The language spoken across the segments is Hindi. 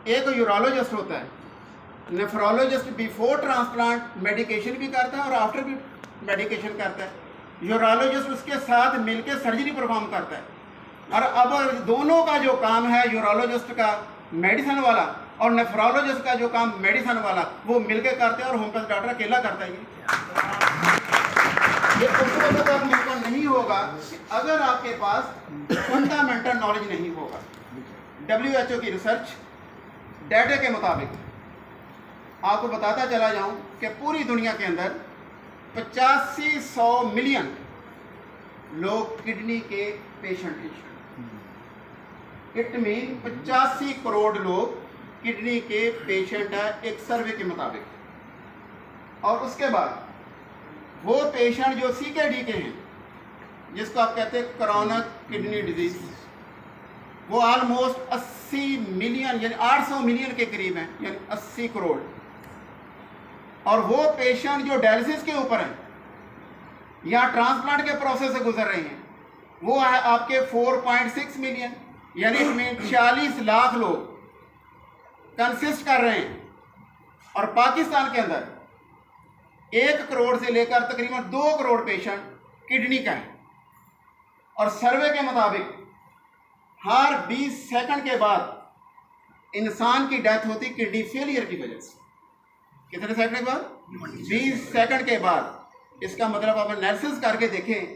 एक यूरोलॉजिस्ट होता है, नेफ्रोलॉजिस्ट बिफोर ट्रांसप्लांट मेडिकेशन भी करता है और आफ्टर भी मेडिकेशन करता है, यूरोलॉजिस्ट उसके साथ मिलकर सर्जरी परफॉर्म करता है। और अब दोनों का जो काम है, यूरोलॉजिस्ट का मेडिसिन वाला और नेफ्रोलॉजिस्ट का जो काम मेडिसिन वाला, वो मिलकर करते हैं और होम्योपैथ डॉक्टर अकेला करता है। ये उस वक्त आप मौका नहीं होगा कि अगर आपके पास फंडामेंटल नॉलेज नहीं होगा। WHO की रिसर्च डाटा के मुताबिक आपको बताता चला जाऊं कि पूरी दुनिया के अंदर 8500 मिलियन लोग किडनी के पेशेंट हैं। इट मीन 85 करोड़ लोग किडनी के पेशेंट है एक सर्वे के मुताबिक। और उसके बाद वो पेशेंट जो CKD के हैं, जिसको आप कहते हैं क्रोनिक किडनी डिजीज, वो ऑलमोस्ट 80 मिलियन यानी 800 मिलियन के करीब हैं, यानी 80 करोड़। और वो पेशेंट जो डायलिसिस के ऊपर हैं या ट्रांसप्लांट के प्रोसेस से गुजर रहे हैं, वो है आपके 4.6 मिलियन, यानी इसमें 40 लाख लोग कंसिस्ट कर रहे हैं। और पाकिस्तान के अंदर 1 करोड़ से लेकर तकरीबन 2 करोड़ पेशेंट किडनी का है। और सर्वे के मुताबिक हर 20 सेकंड के बाद इंसान की डेथ होती किडनी फेलियर की वजह से। कितने सेकंड के बाद? 20 सेकंड के बाद। इसका मतलब आप एनालिसिस करके देखें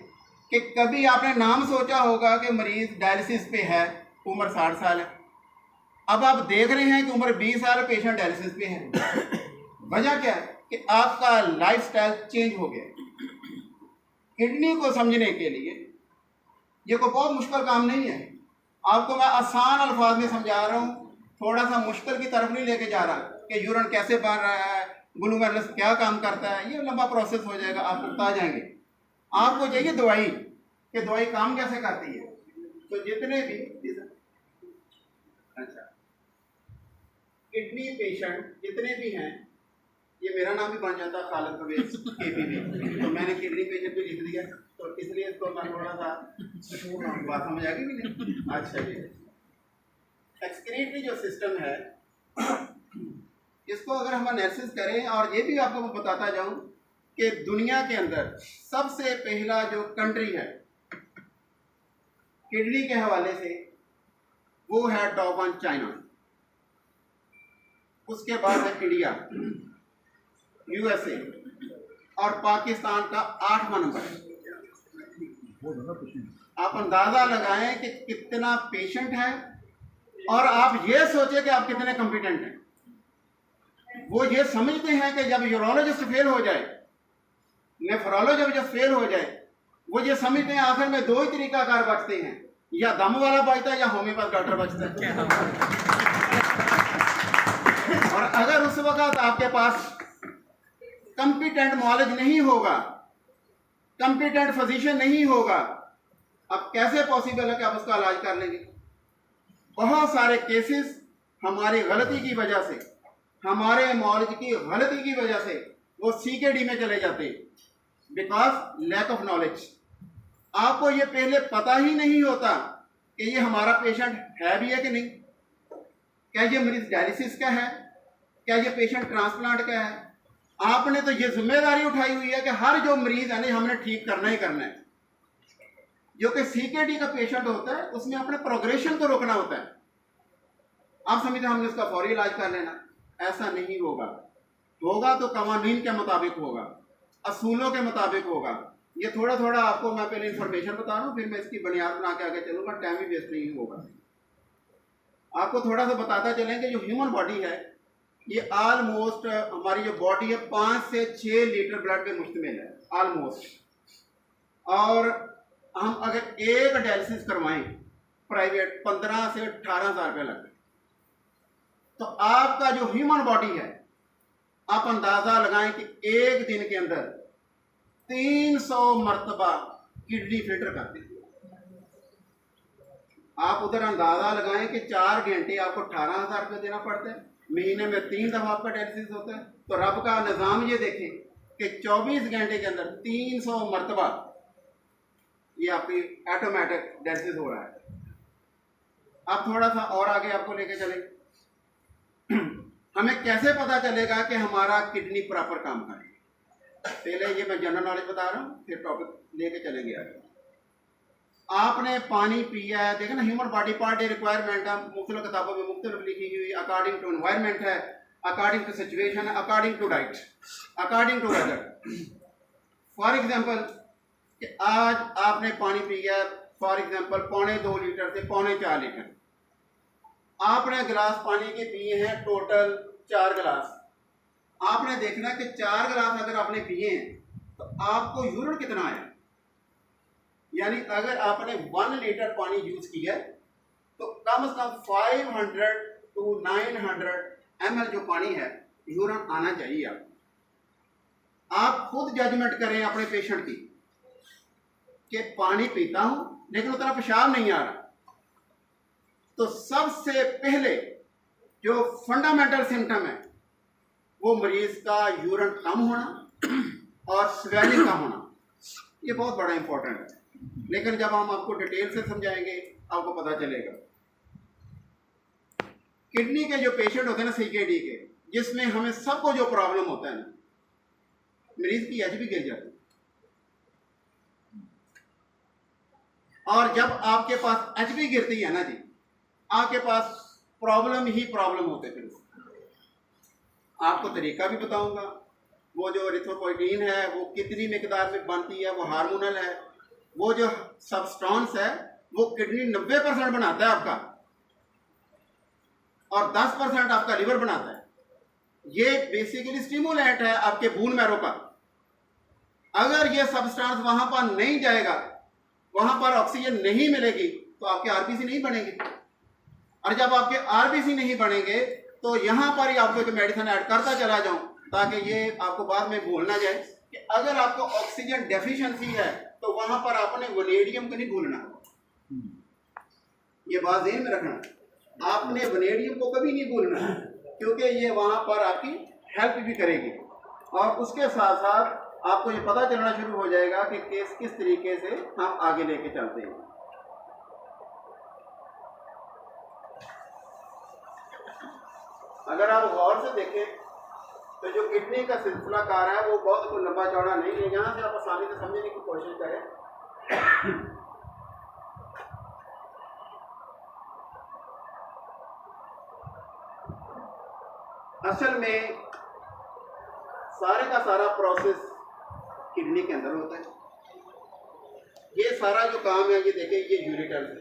कि कभी आपने नाम सोचा होगा कि मरीज डायलिसिस पे है, उम्र 60 साल है, अब आप देख रहे हैं कि उम्र 20 साल पेशेंट डायलिसिस पे है। वजह क्या है कि आपका लाइफस्टाइल चेंज हो गया। किडनी को समझने के लिए ये कोई बहुत मुश्किल काम नहीं है। आपको मैं आसान अल्फाज में समझा रहा हूँ, थोड़ा सा मुश्किल की तरफ नहीं लेके जा रहा कि यूरिन कैसे बन रहा है, ग्लूमेरुलस क्या काम करता है, ये लंबा प्रोसेस हो जाएगा, आप बता जाएंगे। आपको चाहिए दवाई कि दवाई काम कैसे करती है। तो जितने भी अच्छा किडनी पेशेंट जितने भी हैं, ये मेरा नाम भी बन जाता है खालिद परवेज KPV, तो मैंने किडनी पेशेंट भी लिख दिया, तो इसलिए इसको मैं थोड़ा सा बात समझ आ गई भी नहीं। अच्छा जी, एक्सक्रीटरी जो सिस्टम है, इसको अगर हम एनालिसिस करें, और ये भी आपको मैं बताता जाऊं कि दुनिया के अंदर सबसे पहला जो कंट्री है किडनी के हवाले से, वो है टॉप 1 चाइना, उसके बाद है इंडिया, USA, और पाकिस्तान का 8वां नंबर है। आप अंदाजा लगाएं कि कितना पेशेंट है, और आप ये सोचें कि आप कितने कॉम्पिटेंट हैं। वो ये समझते हैं कि जब यूरोलॉजिस्ट फेल हो जाए, नेफ्रोलॉजिस्ट जब फेल हो जाए, वो ये समझते हैं आखिर में 2 ही तरीकाकार बचते हैं, या दम वाला बचता है या होम्योपैथ डॉक्टर बचता है। और अगर उस वक्त आपके पास कंपिटेंट नॉलेज नहीं होगा, कंपिटेंट फिजिशियन नहीं होगा, अब कैसे पॉसिबल है कि आप उसका इलाज कर लेंगे। बहुत सारे केसेस हमारी गलती की वजह से, हमारे नॉलेज की गलती की वजह से वो CKD में चले जाते हैं, बिकॉज लैक ऑफ नॉलेज। आपको ये पहले पता ही नहीं होता कि ये हमारा पेशेंट है भी है कि नहीं, क्या ये मरीज डायलिसिस का है, क्या ये पेशेंट ट्रांसप्लांट का है। आपने तो ये जिम्मेदारी उठाई हुई है कि हर जो मरीज है ना, हमने ठीक करना ही करना है। जो कि CKD का पेशेंट होता है, उसमें अपने प्रोग्रेशन को रोकना होता है। आप समझते हमने उसका फौरी इलाज कर लेना, ऐसा नहीं होगा। होगा तो कवानीन के मुताबिक होगा, असूलों के मुताबिक होगा। ये थोड़ा थोड़ा आपको मैं पहले इंफॉर्मेशन बता रहा हूँ, फिर मैं इसकी बुनियाद बना के आगे चलूंगा, टाइम भी वेस्ट नहीं होगा। आपको थोड़ा सा बताता चलें कि जो ह्यूमन बॉडी है, ये ऑलमोस्ट हमारी जो बॉडी है 5 से 6 लीटर ब्लड पे मुश्तमिल है ऑलमोस्ट। और हम अगर एक डायलिसिस करवाएं प्राइवेट, 15 से 18 हज़ार रुपये लगते। तो आपका जो ह्यूमन बॉडी है, आप अंदाजा लगाएं कि एक दिन के अंदर 300 मरतबा किडनी फिल्टर करते हैं। आप उधर अंदाजा लगाएं कि 4 घंटे आपको 18,000 रुपये देना पड़ता है, महीने में 3 दफा आपका डायलिसिस होता है। तो रब का निज़ाम ये देखें कि 24 घंटे के अंदर 300 मरतबा ये आपकी ऑटोमेटिक डायलिसिस हो रहा है। अब थोड़ा सा और आगे आपको लेके चलें। हमें कैसे पता चलेगा कि हमारा किडनी प्रॉपर काम कर रही है? पहले ये मैं जनरल नॉलेज बता रहा हूँ, फिर टॉपिक लेके चलेंगे आगे। आपने पानी पिया है, देखा ना, ह्यूमन बॉडी पार्ट रिक्वायरमेंट है, मुख्तलिफ किताबों में मुख्तलिफ लिखी हुई, अकॉर्डिंग टू एनवायरमेंट है, according to situation, according to diet, according to weather. For example कि आज आपने पानी पिया, फॉर एग्जाम्पल 2.25 लीटर से 4.25 लीटर, आपने गिलास पानी के पिए हैं टोटल 4 गिलास। आपने देखना कि 4 गिलास अगर आपने पिए हैं तो आपको यूरिन कितना आया, यानी अगर आपने 1 लीटर पानी यूज किया तो कम से कम 500 to 900 ml जो पानी है यूरिन आना चाहिए आपको। आप खुद जजमेंट करें अपने पेशेंट की कि पानी पीता हूं लेकिन उतना पेशाब नहीं आ रहा, तो सबसे पहले जो फंडामेंटल सिम्टम है वो मरीज का यूरिन कम होना और स्वेलिंग का होना, ये बहुत बड़ा इंपॉर्टेंट है। लेकिन जब हम आपको डिटेल से समझाएंगे आपको पता चलेगा। किडनी के जो पेशेंट होते हैं ना, सीकेडी के, जिसमें हमें सबको जो प्रॉब्लम होता है ना, मरीज की एच भी गिर जाती है, और जब आपके पास एच भी गिरती है ना जी, आपके पास प्रॉब्लम ही प्रॉब्लम होते फिर। आपको तरीका भी बताऊंगा, वो जो एरिथ्रोपोइटीन है वो कितनी मिकदार में बनती है, वो हार्मोनल है, वो जो सब्सटेंस है वो किडनी 90% बनाता है आपका और 10% आपका लिवर बनाता है। ये बेसिकली स्टिमुलेंट है आपके बोन मैरो का। अगर ये सब्सटेंस वहां पर नहीं जाएगा, वहां पर ऑक्सीजन नहीं मिलेगी, तो आपके आरबीसी नहीं बनेंगे, और जब आपके आरबीसी नहीं बनेंगे तो यहां पर ही आपको एक मेडिसिन ऐड करता चला जाऊं ताकि ये आपको बाद में भूल ना जाए कि अगर आपको ऑक्सीजन डेफिशिएंसी है तो वहां पर आपने वनेडियम को नहीं भूलना। ये बात ध्यान में रखना, आपने वनेडियम को कभी नहीं भूलना, क्योंकि ये वहां पर आपकी हेल्प भी करेगी, और उसके साथ साथ आपको ये पता चलना शुरू हो जाएगा कि केस किस तरीके से हम आगे लेके चलते हैं। अगर आप गौर से देखें तो जो किडनी का सिलसिला कार है वो बहुत कोई लंबा चौड़ा नहीं है, यहाँ से आप आसानी से समझने की कोशिश करें। असल में सारे का सारा प्रोसेस किडनी के अंदर होता है। ये सारा जो काम है, ये देखें, ये यूरेटर है,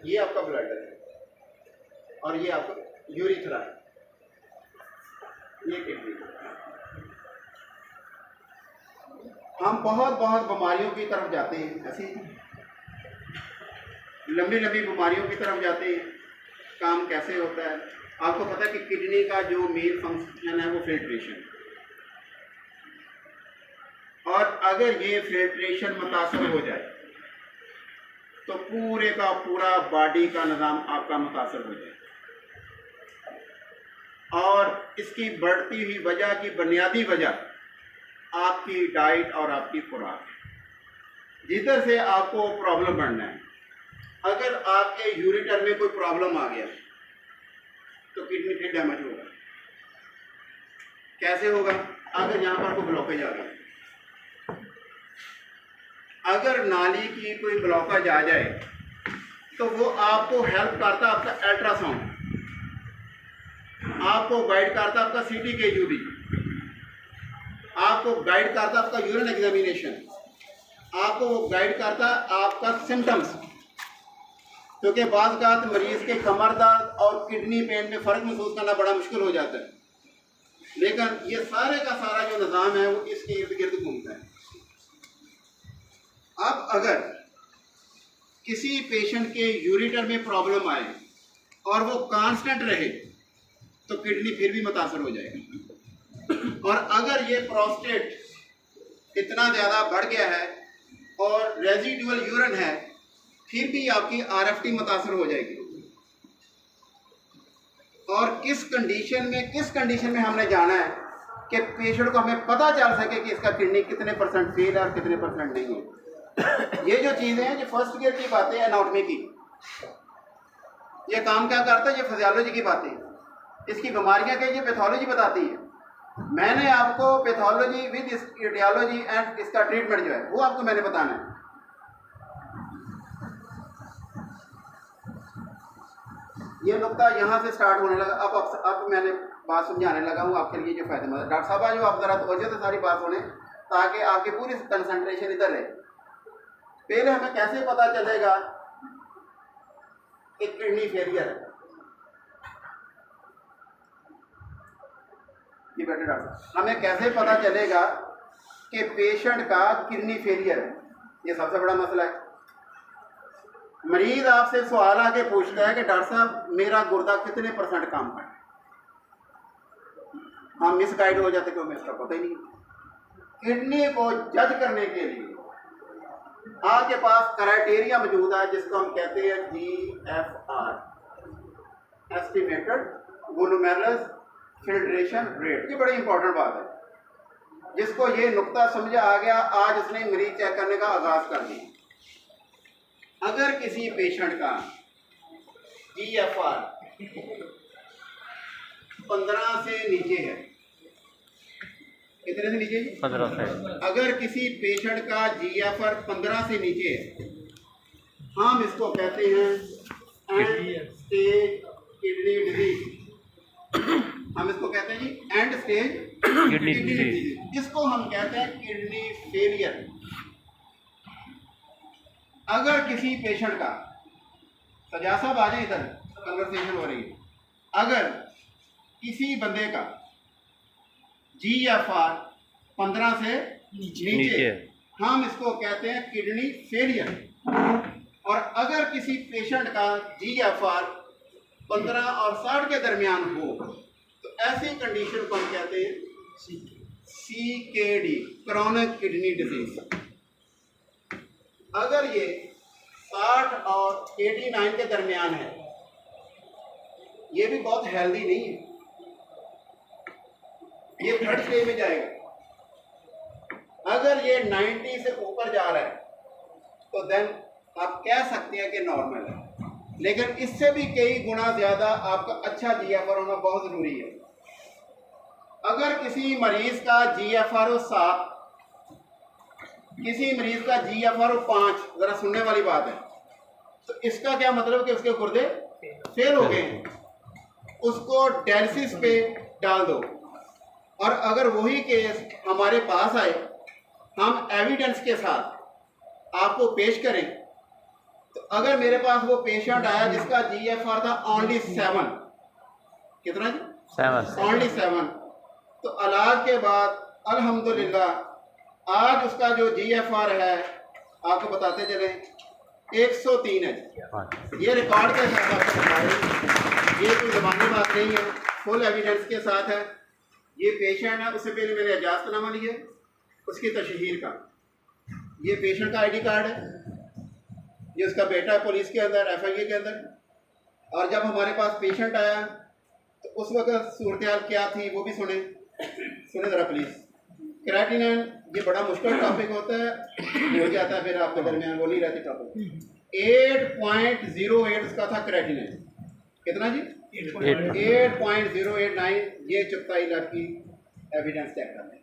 ये आपका ब्लडर है, और ये आपका यूरिथ्रा है, ये किडनी। हम बहुत बीमारियों की तरफ जाते हैं, ऐसी लंबी बीमारियों की तरफ जाते हैं। काम कैसे होता है आपको पता है कि किडनी का जो मेन फंक्शन है वो फिल्ट्रेशन, और अगर ये फिल्ट्रेशन मुतासर हो जाए तो पूरे का पूरा बॉडी का निज़ाम आपका मुतासर हो जाए। और इसकी बढ़ती हुई वजह की बुनियादी वजह आपकी डाइट और आपकी खुराक है, जिधर से आपको प्रॉब्लम बढ़ना है। अगर आपके यूरिटर में कोई प्रॉब्लम आ गया तो किडनी फिर डैमेज होगा। कैसे होगा? अगर यहाँ पर कोई ब्लॉकेज आ गया, अगर नाली की कोई ब्लॉकेज आ जाए तो वो आपको हेल्प करता आपका अल्ट्रासाउंड, आपको गाइड करता आपका सीटी के यूरी, आपको गाइड करता आपका यूरिन एग्जामिनेशन, आपको गाइड करता आपका सिम्टम्स, क्योंकि बाज़ औक़ात मरीज़ के कमर दर्द और किडनी पेन में फ़र्क महसूस करना बड़ा मुश्किल हो जाता है, लेकिन ये सारे का सारा जो निज़ाम है वो इसके इर्द गिर्द घूमता है। अब अगर किसी पेशेंट के यूरिटर में प्रॉब्लम आए और वो कांस्टेंट रहे तो किडनी फिर भी मुतासर हो जाएगी, और अगर ये प्रोस्टेट इतना ज़्यादा बढ़ गया है और रेजिडुअल यूरिन है फिर भी आपकी आरएफटी मुतासर हो जाएगी। और किस कंडीशन में हमने जाना है कि पेशेंट को हमें पता चल सके कि इसका किडनी कितने % फेल है और कितने % नहीं है। ये जो चीज़ें हैं, जो फर्स्ट गियर की बातें हैं एनाटॉमी की, ये काम क्या करता है? ये फिजियोलॉजी की बातें, इसकी बीमारियां क्या, ये पैथोलॉजी बताती है। मैंने आपको पैथोलॉजी विद एटियोलॉजी एंड इसका ट्रीटमेंट जो है वो आपको मैंने बताना है। ये नुकता यहाँ से स्टार्ट होने लगा। अब मैंने बात समझाने लगा हूँ आपके लिए जो फायदेमंद है। डॉक्टर साहब आज आप जरा तवज्जो से सारी बात सुने ताकि आपकी पूरी कंसंट्रेशन इधर रहे। पहले हमें कैसे पता चलेगा कि किडनी फेलियर है? ये बैठे डॉक्टर, हमें कैसे पता चलेगा कि पेशेंट का किडनी फेलियर है? ये सबसे बड़ा मसला है। मरीज आपसे सवाल आके पूछता है कि डॉक्टर साहब मेरा गुर्दा कितने % काम करता है? हम मिसगाइड हो जाते क्योंकि इसका पता ही नहीं। किडनी को जज करने के लिए आपके पास क्राइटेरिया मौजूद है जिसको हम कहते हैं GFR, estimated glomerular filtration rate. ये बड़ी इंपॉर्टेंट बात है। जिसको ये नुक्ता समझा आ गया, आज उसने मरीज चेक करने का आगाज कर दिया। अगर किसी पेशेंट का GFR 15 से नीचे है, कितने से नीचे? 15 से। अगर किसी पेशेंट का GFR 15 से नीचे है, हम इसको कहते हैं एंड स्टेज किडनी डिजीज। हम इसको कहते हैं जी एंड स्टेज किडनी डिजीज। इसको हम कहते हैं किडनी फेलियर। अगर किसी पेशेंट का, सजा साहब आ जाए इधर, कन्वर्सेशन हो रही है। अगर किसी बंदे का GFR 15 से नीचे, हम इसको कहते हैं किडनी फेलियर। और अगर किसी पेशेंट का GFR 15 और 60 के दरमियान हो तो ऐसी कंडीशन को हम कहते हैं CKD, क्रॉनिक किडनी डिजीज। अगर ये 60 और 89 के दरमियान है, ये भी बहुत हेल्दी नहीं है, ये थर्ड स्टेज में जाएगा। अगर ये 90 से ऊपर जा रहा है तो देन आप कह सकते हैं कि नॉर्मल है, लेकिन इससे भी कई गुना ज़्यादा आपका अच्छा GFR होना बहुत ज़रूरी है। अगर किसी मरीज़ का GFR 7, किसी मरीज का GFR 5, जरा सुनने वाली बात है, तो इसका क्या मतलब कि उसके गुर्दे फेल हो गए हैं, उसको डायलिसिस पे डाल दो। और अगर वही केस हमारे पास आए, हम एविडेंस के साथ आपको पेश करें, तो अगर मेरे पास वो पेशेंट आया जिसका GFR था ओनली 7, कितना जी? 7, ओनली 7, तो इलाज के बाद अल्हम्दुलिल्लाह आज उसका जो GFR है आपको बताते चले 103 है। ये रिकॉर्ड के साथ आपको बताएं, ये कोई ज़बानी बात नहीं है, फुल एविडेंस के साथ है। ये पेशेंट है, उससे पहले मैंने इजाज़तनामा लिया, उसकी तशहीर का, ये पेशेंट का ID कार्ड है, ये उसका बेटा है पुलिस के अंदर, FIA के अंदर। और जब हमारे पास पेशेंट आया तो उस वक्त सूरत क्या थी वो भी सुने ज़रा प्लीज़। क्रेटिनिन ये बड़ा मुश्किल टॉपिक होता है, हो जाता है फिर आपके दरमियान, वो नहीं रहती टॉपिक। 8.08 उसका था क्रेटिनिन, कितना जी? 8.089। ये चुगताई लैब की एविडेंस चेक कर लें,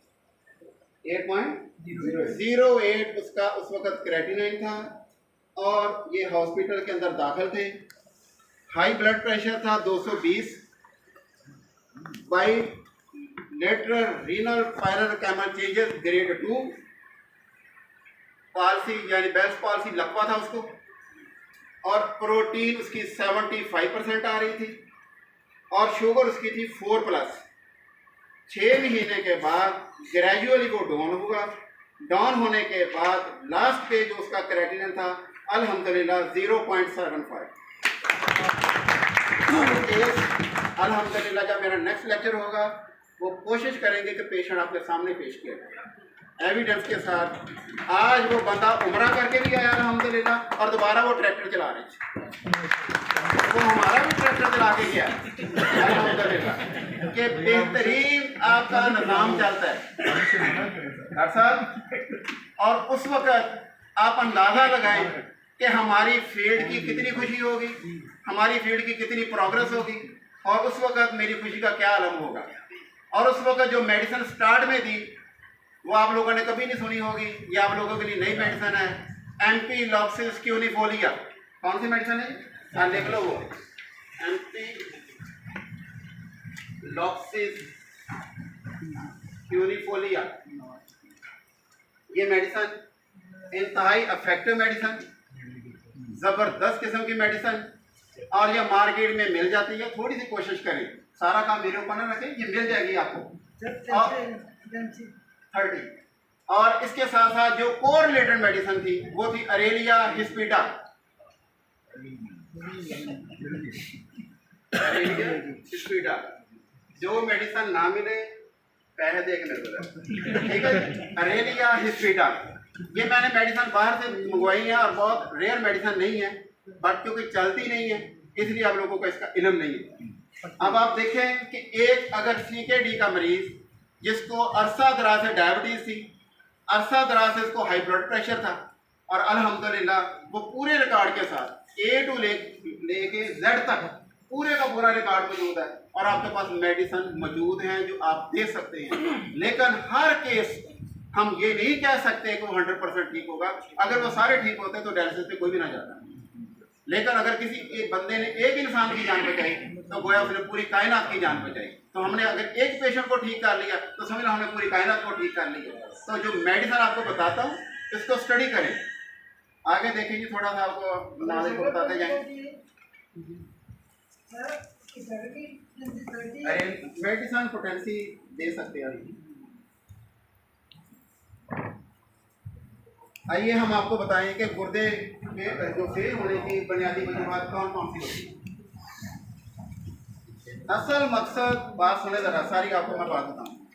8.08 उसका उस वक्त क्रेटिनिन था। और ये हॉस्पिटल के अंदर दाखिल थे। हाई ब्लड प्रेशर था 220, bilateral renal parenchymal changes grade 2, palsy यानी बेल्स पालसी लकवा था उसको, और प्रोटीन उसकी 75% आ रही थी, और शुगर उसकी थी 4+। 6 महीने के बाद ग्रेजुअली वो डाउन हुआ। डाउन होने के बाद लास्ट पे जो उसका क्रेटिनिन था अल्हम्दुलिल्लाह 0.75। अल्हम्दुलिल्लाह जब मेरा नेक्स्ट लेक्चर होगा वो कोशिश करेंगे कि पेशेंट आपके सामने पेश किया जाए एविडेंस के साथ। आज वो बंदा उम्रा करके भी आया अल्हम्दुलिल्लाह, और दोबारा वो ट्रैक्टर चला रहे थे। वो हमारा भी ट्रैक्टर चला के गया अल्हम्दुलिल्लाह, कि बेहतरीन आपका निज़ाम चलता है डॉक्टर साहब। और उस वक़्त आप अंदाज़ा लगाएं कि हमारी फील्ड की कितनी खुशी होगी, हमारी फील्ड की कितनी प्रोग्रेस होगी और उस वक्त मेरी खुशी का क्या आलम होगा। और उस वक्त जो मेडिसिन स्टार्ट में दी वो आप लोगों ने कभी नहीं सुनी होगी, ये आप लोगों के लिए नई मेडिसिन है, एम्पीलॉक्सिस क्यूनिफोलिया। कौन सी मेडिसिन है? हाँ देख लो, वो एम्पीलॉक्सिस क्यूनिफोलिया। ये मेडिसिन इंतहाई इफेक्टिव मेडिसिन, ज़बरदस्त किस्म की मेडिसिन, और ये मार्केट में मिल जाती है। थोड़ी सी कोशिश करें, सारा काम मेरे ऊपर ना रखें, ये मिल जाएगी आपको। और 30 और इसके साथ साथ जो कोरिलेटेड मेडिसिन थी वो थी अरेलिया हिस्पिडा। अरेलिया हिस्पिडा, जो मेडिसिन ना मिले पैसे देखने को, ठीक है। अरेलिया हिस्पिडा ये मैंने मेडिसिन बाहर से मंगवाई है और बहुत रेयर मेडिसिन नहीं है, बट क्योंकि चलती नहीं है इसलिए आप लोगों को इसका इल्म नहीं है। अब आप देखें कि एक अगर CKD का मरीज जिसको अरसा दराज से डायबिटीज़ थी, अरसा दराज से इसको हाई ब्लड प्रेशर था, और अल्हम्दुलिल्लाह वो पूरे रिकॉर्ड के साथ A to लेके Z तक पूरे का पूरा रिकॉर्ड मौजूद है, और आपके पास मेडिसिन मौजूद हैं जो आप दे सकते हैं। लेकिन हर केस हम ये नहीं कह सकते कि वो 100% ठीक होगा। अगर वो सारे ठीक होते तो डायलिसिस पे कोई भी ना जाता। लेकिन अगर किसी एक बंदे ने एक इंसान की जान बचाई तो गोया उसने पूरी कायनात की जान बचाई। तो हमने अगर एक पेशेंट को ठीक कर लिया तो समझ लो हमने पूरी कायनात को ठीक कर लिया। तो जो मेडिसिन आपको बताता हूँ इसको स्टडी करें, आगे देखेंगे, थोड़ा सा आपको नॉलेज को बताते जाएंगे। अरे मेडिसिन पोटेंसी दे सकते हैं। आइए हम आपको बताएं कि गुर्दे में जो फेल होने की बुनियादी वजूहात कौन कौन सी होती है। असल मकसद, बात सुने ज़रा, सारी आपको मैं बात बताऊँ।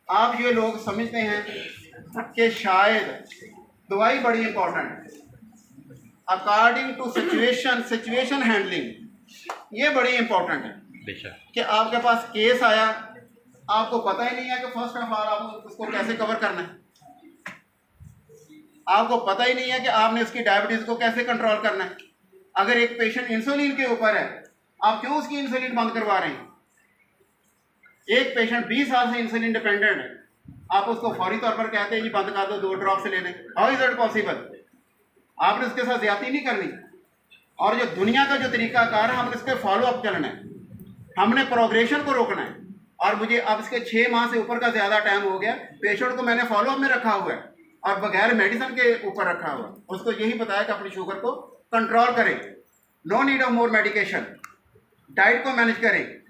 आप ये लोग समझते हैं कि शायद दवाई बड़ी इंपॉर्टेंट है, अकॉर्डिंग टू सिचुएशन हैंडलिंग ये बड़ी इंपॉर्टेंट है। कि आपके पास केस आया, आपको पता ही नहीं है कि फर्स्ट ऑफ ऑल आपको उसको कैसे कवर करना है, आपको पता ही नहीं है कि आपने उसकी डायबिटीज़ को कैसे कंट्रोल करना है। अगर एक पेशेंट इंसुलिन के ऊपर है, आप क्यों उसकी इंसुलिन बंद करवा रहे हैं? एक पेशेंट 20 साल से इंसुलिन डिपेंडेंट है, आप उसको फौरी तौर पर कहते हैं जी बंद कर दो, 2 ड्रॉप से ले लें। How is it possible? आपने उसके साथ ज्यादती नहीं करनी। और जो दुनिया का जो तरीकाकार है, हमने इस पर फॉलो अप करना है, हमने प्रोग्रेशन को रोकना है। और मुझे अब इसके 6 माह से ऊपर का ज़्यादा टाइम हो गया, पेशेंट को मैंने फॉलो अप में रखा हुआ है और बगैर मेडिसिन के ऊपर रखा हुआ। उसको यही बताया कि अपनी शुगर को कंट्रोल करें, no need of more medication, diet को मैनेज करें।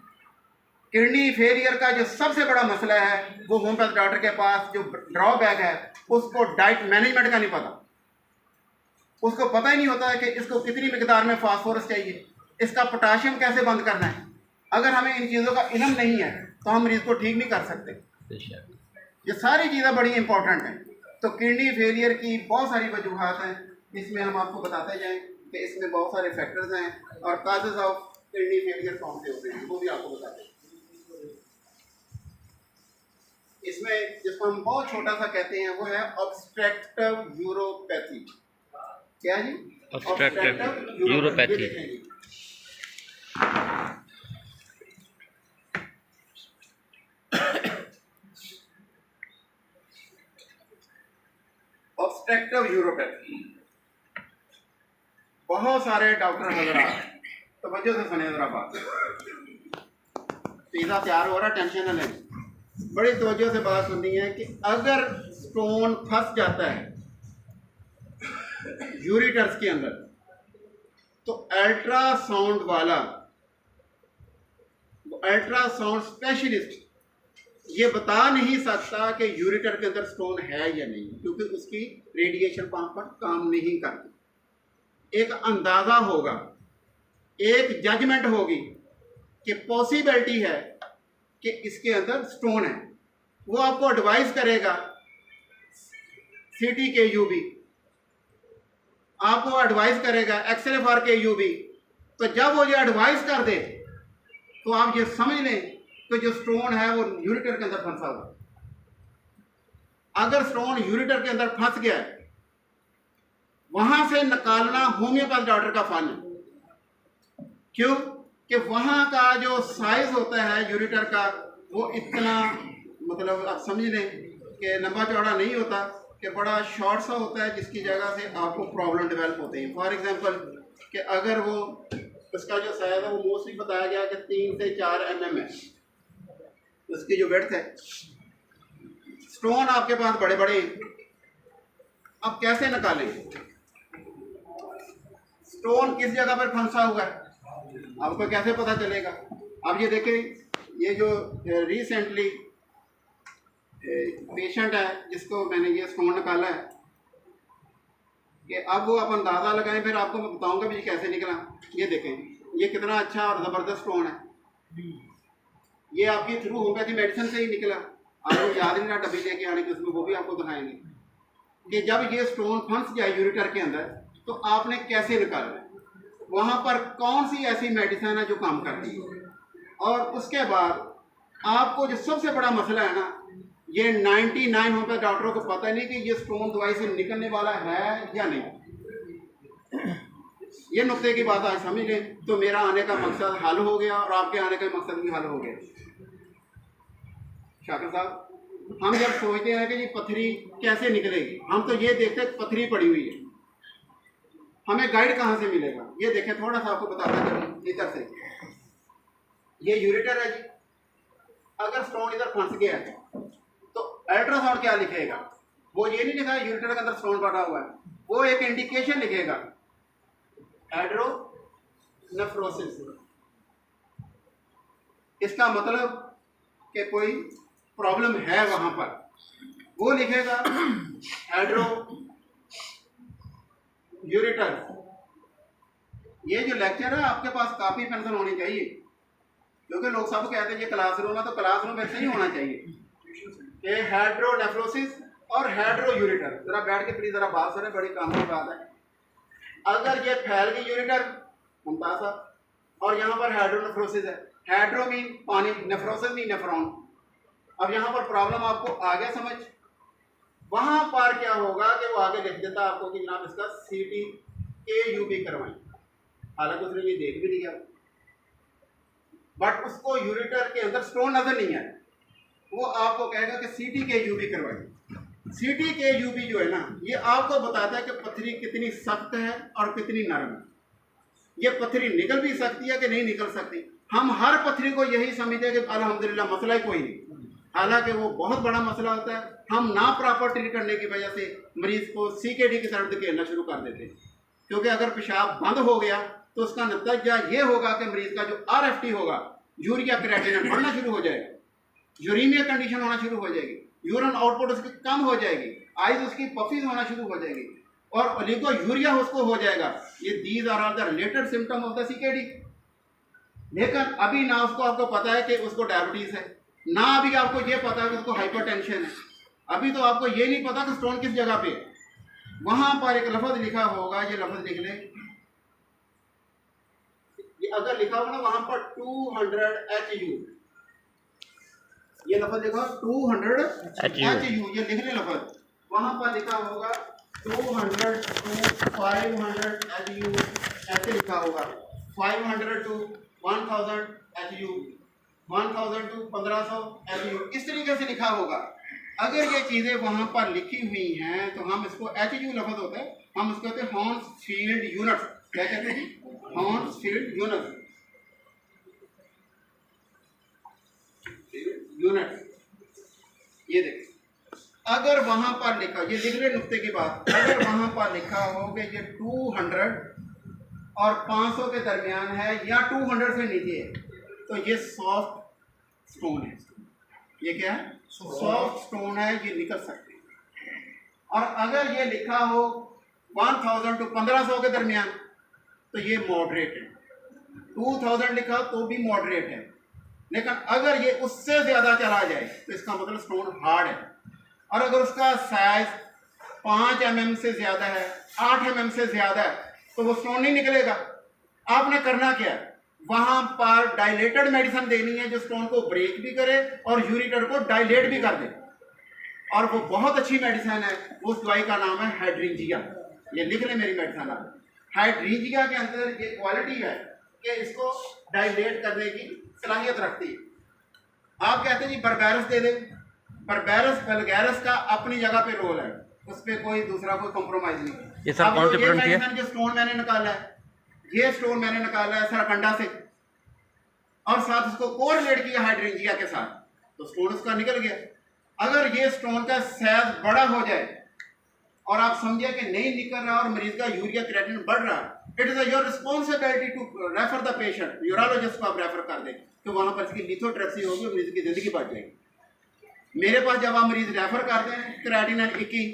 किडनी फेलियर का जो सबसे बड़ा मसला है वो होम्योपैथ डॉक्टर के पास जो ड्रॉबैक है उसको डाइट मैनेजमेंट का नहीं पता। उसको पता ही नहीं होता है कि इसको कितनी मिकदार में फास्फोरस चाहिए, इसका पोटाशियम कैसे बंद करना है। अगर हमें इन चीज़ों का इल्म नहीं है तो हम मरीज को ठीक नहीं कर सकते। ये सारी चीज़ें बड़ी इंपॉर्टेंट हैं। तो किडनी फेलियर की बहुत सारी वजूहात हैं, इसमें हम आपको बताते जाएं कि इसमें बहुत सारे फैक्टर्स हैं और काजेज ऑफ किडनी फेलियर कौन से होते हैं वो भी आपको बताते हैं। इसमें जिसको हम बहुत छोटा सा कहते हैं वो है ऑब्स्ट्रक्टिव यूरोपैथी। क्या जी? ऑब्स्ट्रक्टिव यूरोपैथी। ऑब्स्ट्रक्टिव यूरोपैथी, बहुत सारे डॉक्टर हज़रात तवज्जो से सुने जरा बात, पिज़्ज़ा तैयार हो रहा, टेंशन न लें, बड़ी तवज्जो से बात सुननी है कि अगर स्टोन फंस जाता है यूरिटर्स के अंदर तो अल्ट्रासाउंड वाला, अल्ट्रासाउंड स्पेशलिस्ट ये बता नहीं सकता कि यूरिटर के अंदर स्टोन है या नहीं, क्योंकि उसकी रेडिएशन वहां पर काम नहीं करती। एक अंदाज़ा होगा, एक जजमेंट होगी कि पॉसिबिलिटी है कि इसके अंदर स्टोन है, वो आपको एडवाइस करेगा। CT के UB आपको एडवाइस करेगा, एक्सरे फॉर के UB। तो जब वो ये एडवाइस कर दे तो आप ये समझ लें कि जो स्टोन है वो यूरिटर के अंदर फंसा हुआ। अगर स्टोन यूरिटर के अंदर फंस गया है, वहां से निकालना होम्योपैथ डॉक्टर का फन है। क्यों कि वहाँ का जो साइज होता है यूरेटर का वो इतना, मतलब आप समझ लें कि लंबा चौड़ा नहीं होता, कि बड़ा शॉर्ट सा होता है, जिसकी जगह से आपको प्रॉब्लम डेवलप होते हैं। फॉर एग्जांपल कि अगर वो उसका जो साइज है वो मोस्टली बताया गया कि 3 से 4 mm है उसकी जो विड्थ है। स्टोन आपके पास बड़े बड़े हैं, अब कैसे निकालेंगे? स्टोन किस जगह पर फंसा हुआ है आपको कैसे पता चलेगा? अब ये देखें, ये जो रिसेंटली पेशेंट है जिसको मैंने ये स्टोन निकाला है, कि अब वो आप अंदाज़ा लगाएं, फिर आपको मैं बताऊंगा भी ये कैसे निकला। ये देखें, ये कितना अच्छा और ज़बरदस्त स्टोन है। ये आपकी थ्रू होम्योपैथी मेडिसिन से ही निकला। आपको याद नहीं रहा डब्बी लेके आने की, उसमें वो भी आपको दिखाएंगे कि जब ये स्टोन फंस जाए यूरेटर के अंदर तो आपने कैसे निकालना है, वहाँ पर कौन सी ऐसी मेडिसिन है जो काम करती है। और उसके बाद आपको जो सबसे बड़ा मसला है ना, ये 99 होकर डॉक्टरों को पता नहीं कि ये स्टोन दवाई से निकलने वाला है या नहीं। ये नुक्ते की बात आज समझ लें तो मेरा आने का मकसद हल हो गया और आपके आने का मकसद भी हल हो गया। शाकिर साहब, हम जब सोचते हैं कि ये पथरी कैसे निकलेगी, हम तो ये देखते हैं पथरी पड़ी हुई है, हमें गाइड कहाँ से मिलेगा? ये देखें, थोड़ा सा आपको बताता चलूँ इधर से। ये यूरेटर है जी, अगर स्टोन इधर फंस गया है तो अल्ट्रासाउंड क्या लिखेगा? वो ये नहीं लिखा यूरेटर के अंदर स्टोन पड़ा हुआ है, वो एक इंडिकेशन लिखेगा, हाइड्रोनेफ्रोसिस। इसका मतलब कि कोई प्रॉब्लम है वहां पर, वो लिखेगा हाइड्रो यूरेटर। ये जो लेक्चर है आपके पास कापी पेंसिल होनी चाहिए, क्योंकि लोग सब कहते हैं ये क्लासरूम है, तो क्लासरूम ऐसे ही होना चाहिए कि हाइड्रोनेफ्रोसिस और हाइड्रो यूरेटर। जरा बैठ के प्लीज जरा बात सुने, बड़ी काम की बात है। अगर ये फैल गई यूरेटर मुमताज साहब, और यहाँ पर हाइड्रोनेफ्रोसिस है, हाइड्रो मीन पानी, नेफ्रोसिस मीन नेफ्रॉन। अब यहाँ पर प्रॉब्लम आपको आ गया समझ? वहां पर क्या होगा कि वो आगे लिख देता आपको कि जनाब इसका CT KUB करवाएं, हालांकि उसने ये देख भी लिया, बट उसको यूरेटर के अंदर स्टोन नजर नहीं है, वो आपको कहेगा कि CT KUB करवाएं। CT KUB जो है ना, ये आपको बताता है कि पथरी कितनी सख्त है और कितनी नरम है, ये पथरी निकल भी सकती है कि नहीं निकल सकती। हम हर पथरी को यही समझते हैं कि अल्हम्दुलिल्लाह मसला ही कोई नहीं, हालांकि वो बहुत बड़ा मसला होता है। हम ना प्रॉपर ट्रीट करने की वजह से मरीज को CKD की तरफ धकेलना शुरू कर देते हैं, क्योंकि अगर पेशाब बंद हो गया तो उसका नतीजा ये होगा कि मरीज का जो RFT होगा, यूरिया क्रिएटिनिन बढ़ना शुरू हो जाएगा, यूरीमिया कंडीशन होना शुरू हो जाएगी, यूरिन आउटपुट उसकी कम हो जाएगी, आइज उसकी पफीज होना शुरू हो जाएगी और ओलिगो यूरिया उसको हो जाएगा। ये these are all the related symptom of the CKD। लेकिन अभी ना उसको आपको पता है कि उसको डायबिटीज है, ना अभी आपको ये पता है कि उसको हाइपरटेंशन है, अभी तो आपको ये नहीं पता कि स्टोन किस जगह पे है। वहां पर एक लफ्ज लिखा होगा, ये लफ्ज लिख लें, ये अगर लिखा होगा ना वहां पर 200 HU, ये लफ्ज लिखा 200 HU, ये लिख लें लफ्ज, वहां पर लिखा होगा 200 to 500 HU, ऐसे लिखा होगा, 500 to 1000 HU, 1000 to 1500 HU, इस तरीके से लिखा होगा। अगर ये चीज़ें वहाँ पर लिखी हुई हैं तो हम इसको HU लफ्ज होता है, हम उसको कहते हैं हॉर्न्सफील्ड यूनिट्स। क्या कहते हैं जी? हॉर्न्सफील्ड यूनिट्स, ये देखिए, अगर वहां पर लिखा, ये लिख रहे नुक्ते की बात, अगर वहां पर लिखा हो कि ये 200 और 500 के दरमियान है या 200 से नीचे है, तो ये सॉफ्ट स्टोन है। ये क्या है? सॉफ्ट स्टोन है, ये निकल सकते हैं। और अगर ये लिखा हो 1000 to 1500 के दरमियान तो ये मॉडरेट है, 2000 लिखा तो भी मॉडरेट है। लेकिन अगर ये उससे ज़्यादा चला जाए तो इसका मतलब स्टोन हार्ड है। और अगर उसका साइज 5 mm से ज़्यादा है, 8 mm से ज़्यादा है, तो वो स्टोन नहीं निकलेगा। आपने करना क्या है? वहाँ पर डायलेटेड मेडिसिन देनी है जो स्टोन को ब्रेक भी करे और यूरेटर को डायलेट भी कर दे, और वो बहुत अच्छी मेडिसिन है। उस दवाई का नाम है हाइड्रींजिया। ये लिख लें मेरी मेडिसिन आप, हाइड्रींजिया के अंदर ये क्वालिटी है कि इसको डायलेट करने की सलाहियत रखती है। आप कहते हैं जी बर्बेरस दे दें, बर्बेरस वल्गैरस का अपनी जगह पे रोल है, उस पर कोई दूसरा कोई कॉम्प्रोमाइज नहीं। ये सर कौन सी प्रोडक्ट है? जो स्टोन मैंने निकाला है, ये स्टोन मैंने निकाला है सरकंडा से और साथ उसको कोरिलेट किया हाइड्रेंजिया के साथ, तो स्टोन उसका निकल गया। अगर ये स्टोन का साइज बड़ा हो जाए और आप समझे कि नहीं निकल रहा और मरीज का यूरिया क्रिएटिनिन बढ़ रहा, it is your responsibility to refer the patient, urologist को आप रेफर कर दें, तो वहां पर इसकी लिथोट्रिप्सी होगी, मरीज की जिंदगी बढ़ जाएगी। मेरे पास जब आप मरीज रेफर करते हैं क्रिएटिनिन 21,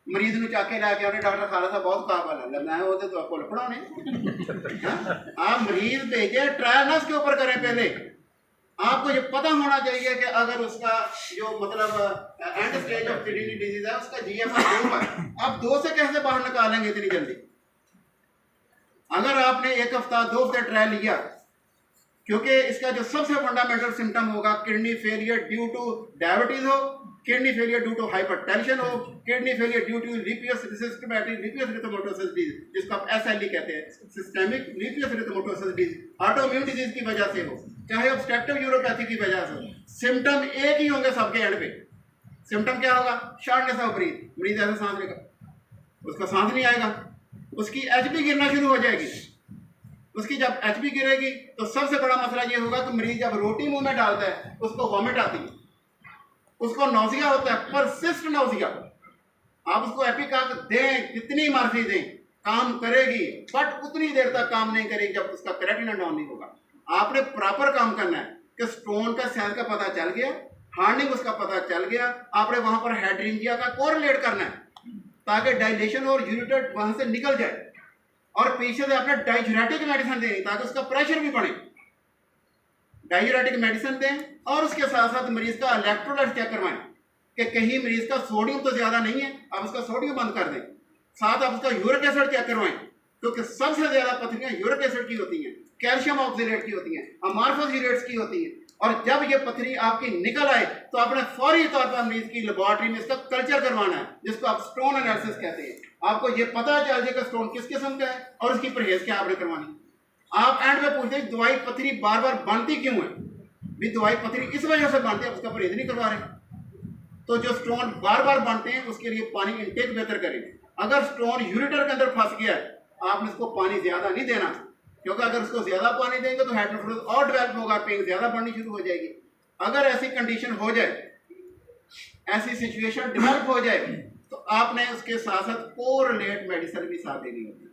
मरीज ने चाके लैके आने डॉक्टर खाला साहब बहुत काबल है, मैं वो तो आपको लपड़ा नहीं। आप मरीज भेजे ट्रायल ना उसके ऊपर करें, पहले आपको ये पता होना चाहिए कि अगर उसका जो मतलब and stage of kidney disease है उसका GFR 2 है, आप 2 से कैसे बाहर निकालेंगे इतनी जल्दी? अगर आपने 1 हफ्ता 2 हफ्ते ट्रायल लिया, क्योंकि इसका जो सबसे फंडामेंटल सिम्टम होगा kidney failure due to diabetes हो, kidney failure due to hypertension हो, kidney failure due to lupus systematic lupus erythematosus disease, जिसको आप SLE कहते हैं, systemic lupus erythematosus disease, autoimmune disease की वजह से हो, चाहे ऑब्स्ट्रक्टिव यूरोपैथी की वजह से हो, सिम्टम एक ही होंगे सबके एंड पे। सिम्टम क्या होगा? शॉर्टनेस ऑफ ब्रीथ, मरीज ऐसे सांस लेगा, उसका सांस नहीं आएगा, उसकी HP गिरना शुरू हो जाएगी। उसकी जब HP गिरेगी तो सबसे बड़ा मसला ये होगा कि मरीज जब रोटी मुंह में डालता है उसको वॉमिट आती है, उसको नौजिया होता है, परसिस्ट नौजिया। आप उसको एपिकाक दें, कितनी मर्जी दें, काम करेगी, बट उतनी देर तक काम नहीं करेगी जब उसका क्रिएटिनिन डाउन नहीं होगा। आपने प्रॉपर काम करना है कि स्टोन का साइज का पता चल गया, हार्डनिंग उसका पता चल गया, आपने वहां पर हाइड्रेंजिया का कोरिलेट करना है ताकि डायलेशन और यूरिटेट वहां से निकल जाए, और पीछे से आपने डाययूरेटिक मेडिसिन देनी ताकि उसका प्रेशर भी बढ़े। डाययूरेटिक मेडिसिन दें और उसके साथ साथ मरीज का इलेक्ट्रोलाइट चेक करवाएं कि कहीं मरीज का सोडियम तो ज्यादा नहीं है, आप उसका सोडियम बंद कर दें। साथ आप उसका यूरिक एसिड चेक करवाएं, क्योंकि सबसे ज्यादा पथरियां यूरिक एसिड की होती हैं, कैल्शियम ऑक्सीलेट की होती हैं, अमार्फस यूरेट्स की होती हैं। और जब ये पथरी आपकी निकल आए तो आपने फौरी तौर पर मरीज की लेबोरेटरी में इसका कल्चर करवाना है, जिसको आप स्टोन एनालिसिस कहते हैं। आपको ये पता चल जाए कि स्टोन किस किस्म का है और उसकी परहेज क्या आपने करवानी। आप एंड में पूछते हैं दवाई पथरी बार बार बनती क्यों है? भी दवाई पथरी इस वजह से बनती है, उसका परहेज नहीं करवा रहे। तो जो स्टोन बार बार बनते हैं उसके लिए पानी इंटेक बेहतर करें। अगर स्टोन यूरिटर के अंदर फंस गया है, आपने इसको पानी ज्यादा नहीं देना, क्योंकि अगर उसको ज्यादा पानी देंगे तो हाइड्रोफ्लोरोसिस और डेवलप होगा, पेन ज्यादा बढ़नी शुरू हो जाएगी। अगर ऐसी कंडीशन हो जाए, ऐसी सिचुएशन डेवलप हो जाए, तो आपने उसके साथ साथ कोरिलेट मेडिसिन भी साथ देनी होती है।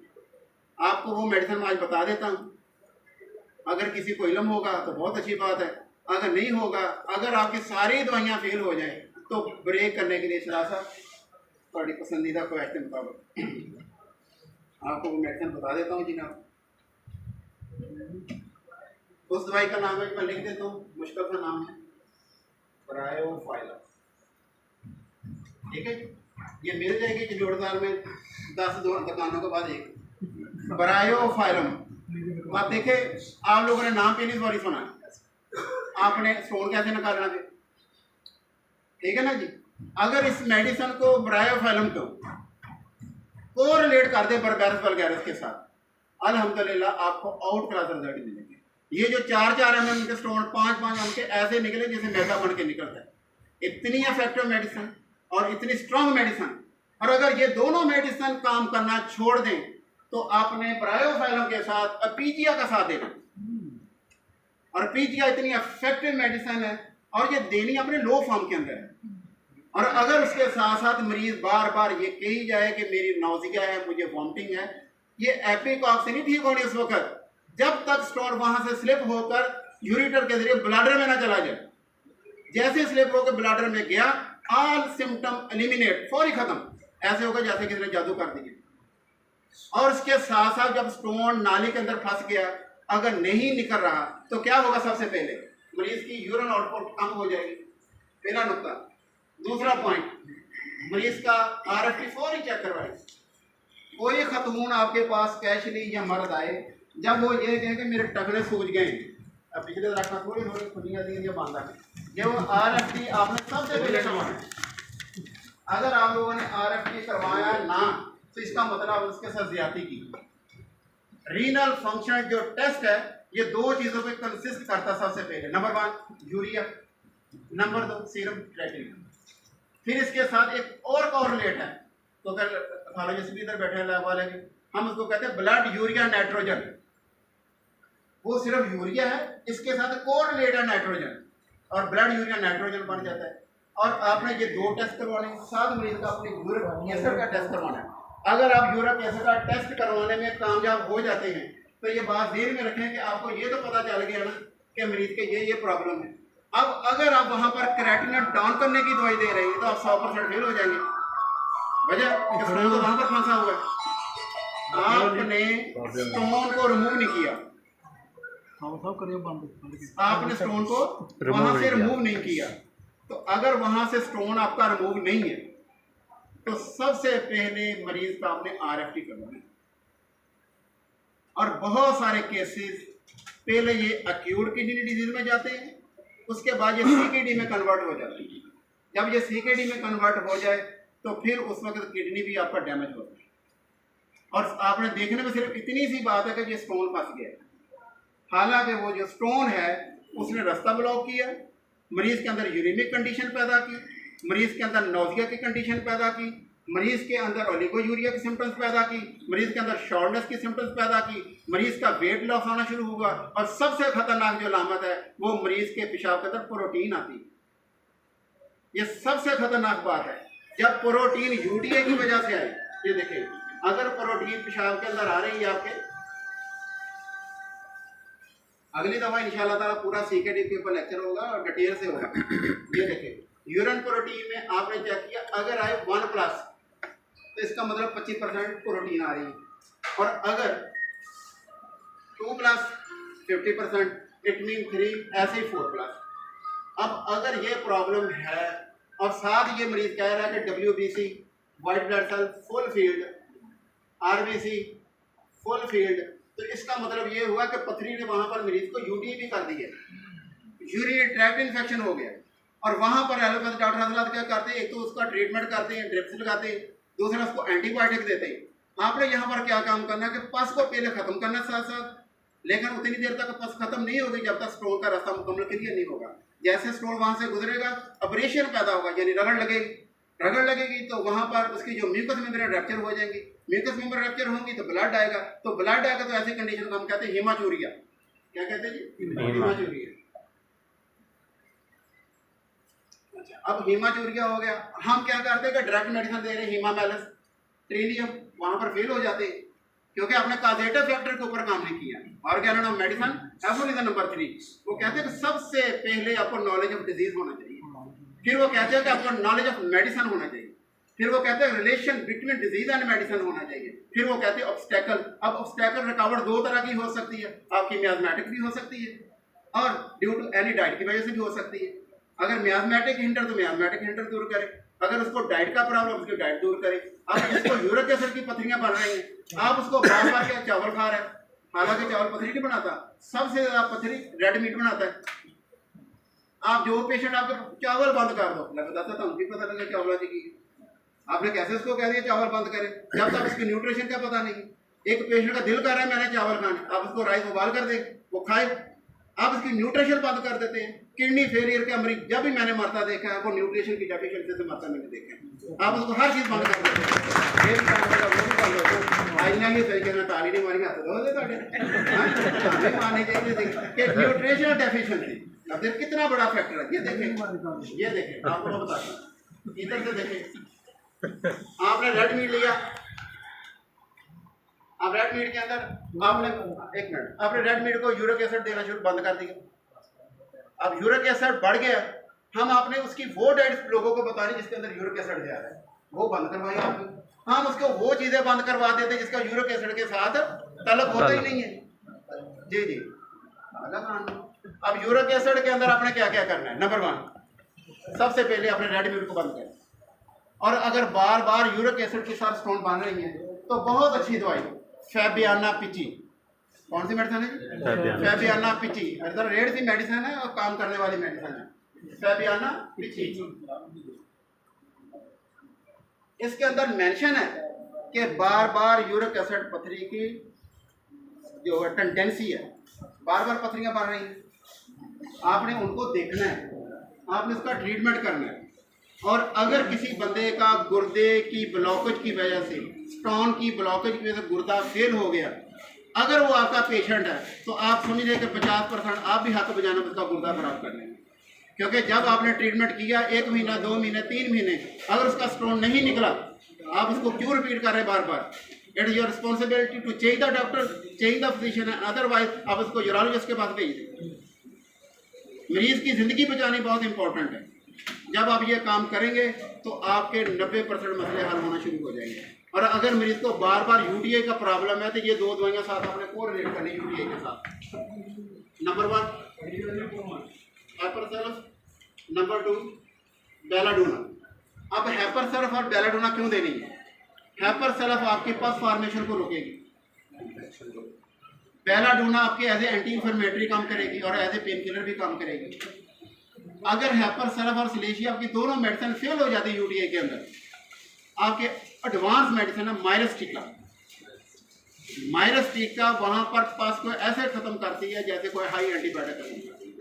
आपको वो मेडिसिन मैं आज बता देता हूँ, अगर किसी को इल्म होगा तो बहुत अच्छी बात है, अगर नहीं होगा, अगर आपकी सारी दवाइयाँ फेल हो जाए तो ब्रेक करने के लिए सलाह साहब थोड़ी पसंदीदा ख्वाहिश के मुताबिक आपको वो मेडिसिन बता देता हूँ जनाब। उस दवाई का नाम है, मैं लिख देता हूँ, मुश्किल का नाम है ब्रायोफाइलम। ठीक है, ये मिल जाएगी चिड़ोड़दार में 10 दुकानों के बाद एक ब्रायोफाइलम। आप देखे, आप लोगों ने नाम पे नहीं सॉरी सुना, आपने स्टोन कैसे निकालना थे? ठीक है ना जी। अगर इस मेडिसिन को ब्रायोफाइलम को कोरिलेट कर दे बर्बेरस वल्गैरिस के साथ, अल्हम्दुलिल्लाह आपको आउट क्लास रिजल्ट मिलेंगे। ये जो 4-4 mm के स्टोन 5-5 mm के ऐसे निकले जैसे मैदा बन के निकलता है। इतनी इफेक्टिव मेडिसिन और इतनी स्ट्रांग मेडिसिन, और अगर ये दोनों मेडिसिन काम करना छोड़ दें तो आपने ब्रायोफाइलम के साथ अपीजिया का साथ देना। और अपीजिया इतनी इफेक्टिव मेडिसिन है और ये देनी अपने लो फॉर्म के अंदर है। और अगर उसके साथ साथ मरीज बार बार ये कही जाए कि मेरी नौजिया है, मुझे वॉमिटिंग है, ये एपिकॉक से नहीं ठीक होनी उस वक्त जब तक स्टोन वहां से स्लिप होकर यूरिटर के जरिए ब्लैडर में ना चला जाए। जैसे स्लिप होकर ब्लैडर में गया, ऑल सिम्टम एलिमिनेट, फौरी खत्म, ऐसे होगा जैसे किसी ने जादू कर दिया। और इसके साथ साथ जब स्टोन नाली के अंदर फंस गया, अगर नहीं निकल रहा तो क्या होगा? सबसे पहले मरीज की यूरिन आउटपुट कम हो जाएगी, पहला नुकता। दूसरा पॉइंट, मरीज का RFT फौरी चेक करवाए। कोई खतून आपके पास कैशली या मर्द आए, जब वो ये कहे कि मेरे टखने सूज गए, अब पिछले रखना थोड़ी थोड़ी खुलियाँ दी बांधा है, ये वो RFT आपने सबसे पहले करवाना है। अगर आप लोगों ने RFT करवाया ना तो इसका मतलब उसके साथ ज्यादती की। रीनल फंक्शन जो टेस्ट है ये दो चीजों पे कंसिस्ट करता है। सबसे पहले number 1 urea, number 2 serum creatinine. फिर इसके साथ एक और कोरिलेट है, तो अगर पैथोलॉजिस्ट भी इधर बैठे हैं लैब वाले भी, हम उसको कहते हैं ब्लड यूरिया नाइट्रोजन। वो सिर्फ यूरिया है, इसके साथ कोरिलेट है नाइट्रोजन, और ब्लड यूरिया नाइट्रोजन बन जाता है। और आपने ये दो टेस्ट करवाने हैं, साथ मरीज का अपने यूरिक एसिड का टेस्ट करवाना है। अगर आप यूरिक एसिड का टेस्ट करवाने में कामयाब हो जाते हैं तो ये बात ध्यान में रखें कि आपको ये तो पता चल गया ना कि मरीज के ये प्रॉब्लम है। अब अगर आप वहां पर क्रेटिनिन डाउन करने की दवाई दे रहे हैं तो आप 100% फेल हो जाएंगे। वजह स्टोन तो वहां पर फंसा हुआ है, आपने स्टोन को रिमूव नहीं किया, आपने स्टोन को वहां से रिमूव नहीं किया। तो अगर वहां से स्टोन आपका रिमूव नहीं है तो सबसे पहले मरीज का आपने आरएफटी करवाना है। और बहुत सारे केसेस पहले ये एक्यूट किडनी डिजीज में जाते हैं, उसके बाद ये सीकेडी में कन्वर्ट हो जाते हैं। जब ये सीकेडी में कन्वर्ट हो जाए तो फिर उस वक्त किडनी भी आपका डैमेज होता है। और आपने देखने में सिर्फ इतनी सी बात है कि ये स्टोन फंस गया, हालांकि वो जो स्टोन है उसने रास्ता ब्लॉक किया, मरीज के अंदर यूरिमिक कंडीशन पैदा की, मरीज के अंदर नोजिया की कंडीशन पैदा की, मरीज के अंदर ओलिगोयूरिया की सिम्टम्स पैदा की, मरीज के अंदर शॉर्टनेस की सिम्टम्स पैदा की, मरीज का वेट लॉस होना शुरू हुआ। और सबसे खतरनाक जो अलामत है वो मरीज के पेशाब के अंदर प्रोटीन आती है। ये सबसे खतरनाक बात है जब प्रोटीन यूटीआई की वजह से आए। ये देखिए, अगर प्रोटीन पेशाब के अंदर आ रही है आपके, अगली दफा इंशाल्लाह ताला पूरा सीकेडी के ऊपर लेक्चर होगा और डिटेल से होगा। ये देखिए, यूरिन प्रोटीन में आपने चेक किया, अगर आए 1+ तो इसका मतलब 25% प्रोटीन आ रही है, और अगर 2+ 50%, इट मीन 3, ऐसे ही 4+। अब अगर ये प्रॉब्लम है और साथ ये मरीज कह रहा है कि WBC, white blood cell full field, RBC full field, तो इसका मतलब ये हुआ कि पथरी ने वहां पर मरीज को यूटीआई भी कर दी है, यूरिनरी ट्रैक्ट इन्फेक्शन हो गया। और वहां पर एलोपैथ डॉक्टर हजरात क्या करते हैं, एक तो उसका ट्रीटमेंट करते हैं, ड्रिप्स लगाते हैं, दूसरा उसको एंटीबायोटिक देते हैं। आपने यहाँ पर क्या काम करना है कि पस को पहले खत्म करना साथ साथ, लेकिन उतनी देर तक पस खत्म नहीं होगी जब तक स्टोन का रास्ता मुकम्मल क्लियर नहीं होगा। जैसे स्टोन वहां से गुजरेगा, अब्रेशन पैदा होगा, यानी रगड़ लगेगी तो वहां पर उसकी जो म्यूकस मेम्ब्रेन रैप्चर हो जाएंगी, म्यूकस मेम्ब्रेन रैप्चर होंगी तो ब्लड आएगा, तो ऐसी कंडीशन को हम कहते हैं हेमाचूरिया। क्या कहते हैं जी? हेमाचूरिया। अब हेमाचूरिया हो गया, हम क्या करते हैं कि डायरेक्ट मेडिसिन दे रहे हैं, हीमामेलिस, ट्रिलियम, वहां पर फेल हो जाते हैं क्योंकि आपने काजेटिव फैक्टर के ऊपर काम नहीं किया। ऑर्गेनोन ऑफ मेडिसिन एफोनिज्म नंबर 3, वो कहते हैं कि सबसे पहले आपको नॉलेज ऑफ डिजीज होना चाहिए, फिर वो कहते हैं कि आपको नॉलेज ऑफ मेडिसिन होना चाहिए, फिर वो कहते हैं relation between disease and medicine होना चाहिए, फिर वो कहते हैं ऑब्स्टेकल। अब ऑब्स्टेकल रुकावट दो तरह की हो सकती है, आपकी मियाजमेटिक भी हो सकती है और ड्यू टू एनी डाइट की वजह से भी हो सकती है। अगर मियाजमेटिक हिंडर तो मियाजमेटिक हिंडर दूर करे, अगर उसको डाइट का प्रॉब्लम उसकी डाइट दूर करे। अब इसको यूरिक एसिड की पथरियां बन रही हैं, आप उसको बार बार के चावल खा रहे हैं, हालांकि चावल पथरी नहीं बनाता, सबसे ज्यादा पथरी रेड मीट बनाता है। आप जो पेशेंट आपके चावल बंद कर दो, मैं बताता था उनकी पता लगे चावला जी की, आपने कैसे उसको कह दिया चावल बंद करें जब तक उसकी न्यूट्रिशन का पता नहीं। एक पेशेंट का दिल कर रहा है मैंने चावल खाने, आप उसको राइस उबाल कर दे, वो खाए, आप उसकी न्यूट्रिशन बंद कर देते हैं। किडनी फेलियर का मरीज जब भी मैंने मरता देखा है वो न्यूट्रिशन की डेफिशिएंसी से मरता मैंने देखा है। आप उसको हर चीज बंद कर देते हैं, ये भी काम वो भी कर लो, आज ना ही तरीके से ताली नहीं मारी हाथ धो दे ताली मारने चाहिए कि न्यूट्रिशनल डेफिशिएंसी। अब देख कितना बड़ा फैक्टर है, ये देखें आपको मैं बताता हूँ, इधर से देखें, आपने रेड मीट लिया, अब रेड मीट के अंदर आपने एक मिनट, आपने रेड मीट को यूरिक एसिड देना शुरू बंद कर दिया। अब यूरिक एसिड बढ़ गया, हम आपने उसकी वो डाइट लोगों को बता रही जिसके अंदर यूरिक एसिड जा रहा है, वो बंद करवाई आपने। हम उसको वो चीजें बंद करवा देते जिसका यूरिक एसिड के साथ तलब होता ही नहीं है। जी अब यूरिक एसिड के अंदर आपने क्या क्या करना है? नंबर 1, सबसे पहले आपने रेड मीट को बंद करना, और अगर बार बार यूरिक एसिड के साथ स्टोन बन रही है तो बहुत अच्छी दवाई फैबियाना पिची, कौन सी मेडिसिन है? फैबियाना पिची, इधर रेड सी मेडिसिन है और काम करने वाली मेडिसिन है, फैबियाना पिची। इसके अंदर मेंशन है कि बार बार यूरिक एसिड पथरी की जो टेंडेंसी है, बार बार पथरियाँ बढ़ रही हैं, आपने उनको देखना है, आपने उसका ट्रीटमेंट करना है। और अगर किसी बंदे का गुर्दे की ब्लॉकेज की वजह से, स्टोन की ब्लॉकेज की वजह से गुर्दा फेल हो गया, अगर वो आपका पेशेंट है, तो आप समझ लें कि 50% आप भी हाथ बजाना उसका गुर्दा खराब कर लेंगे। क्योंकि जब आपने ट्रीटमेंट किया 1 महीना, 2 महीने, 3 महीने, अगर उसका स्टोन नहीं निकला, आप उसको क्यों रिपीट कर रहे हैं बार बार? It is your responsibility to change the doctor, change the physician, otherwise आप उसको यूरोलॉजिस्ट के पास भेज दें। मरीज की ज़िंदगी बचानी बहुत इंपॉर्टेंट है। जब आप ये काम करेंगे तो आपके 90% मसले हल होना शुरू हो जाएंगे। और अगर मरीज को बार बार यूटीआई का प्रॉब्लम है, तो ये 2 दवाइयाँ साथ आपने कोरिलेट करनी यूटीआई के साथ। Number 1 hepar sulph, number 2 belladonna. अब हैपरसेल्फ और बेलाडोना क्यों देनी है? हैपरसेल्फ आपके पस फॉर्मेशन को रोकेगी, बेलाडोना आपके एज ए एंटी इंफ्लेमेटरी काम करेगी और एज ए पेन किलर भी काम करेगी। अगर हैपरसेल्फ और सिलेशिया आपकी दोनों मेडिसिन फेल हो जाती है यूटीआई के अंदर, आपके एडवांस मेडिसिन है मायरस्टिका वहाँ पर पास को ऐसे ख़त्म करती है जैसे कोई हाई एंटीबायोटिक खत्म करती है,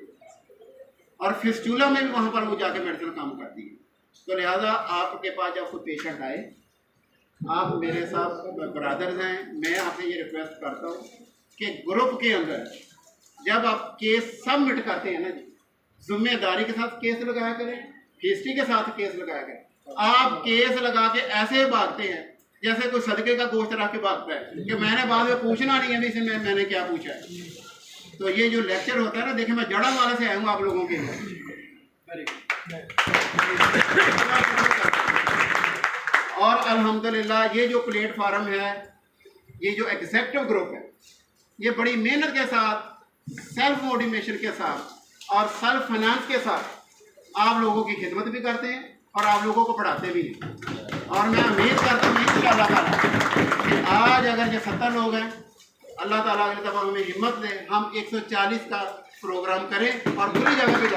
और फिस्टूला में भी वहाँ पर वो जाके मेडिसिन काम करती है। तो लिहाजा आपके पास जब कोई पेशेंट आए, आप मेरे साथ ब्रदर्स हैं, मैं आपसे ये रिक्वेस्ट करता हूँ कि ग्रुप के अंदर जब आप केस सबमिट करते हैं ना जी, जिम्मेदारी के साथ केस लगाया करें, हिस्ट्री के साथ केस लगाया करें। आप केस लगा के ऐसे भागते हैं जैसे कोई सदके का गोश्त रख के भागता है कि मैंने बाद में पूछना नहीं है भी इसमें मैंने क्या पूछा है। तो ये जो लेक्चर होता है ना, देखिए मैं जड़न वाले से आया हूँ आप लोगों के लिए। और अल्हम्दुलिल्लाह ये जो प्लेटफार्म है, ये जो एग्जेक्टिव ग्रुप है, ये बड़ी मेहनत के साथ, सेल्फ मोटिवेशन के साथ और सेल्फ फाइनेंस के साथ आप लोगों की खिदमत भी करते हैं और आप लोगों को पढ़ाते भी हैं। और मैं उम्मीद करता हूँ इंशाअल्लाह ताला कि आज अगर ये 70 लोग हैं, अल्लाह ताला अगली दफ़ा हमें हिम्मत दे, हम 140 का प्रोग्राम करें और पूरी जगह पे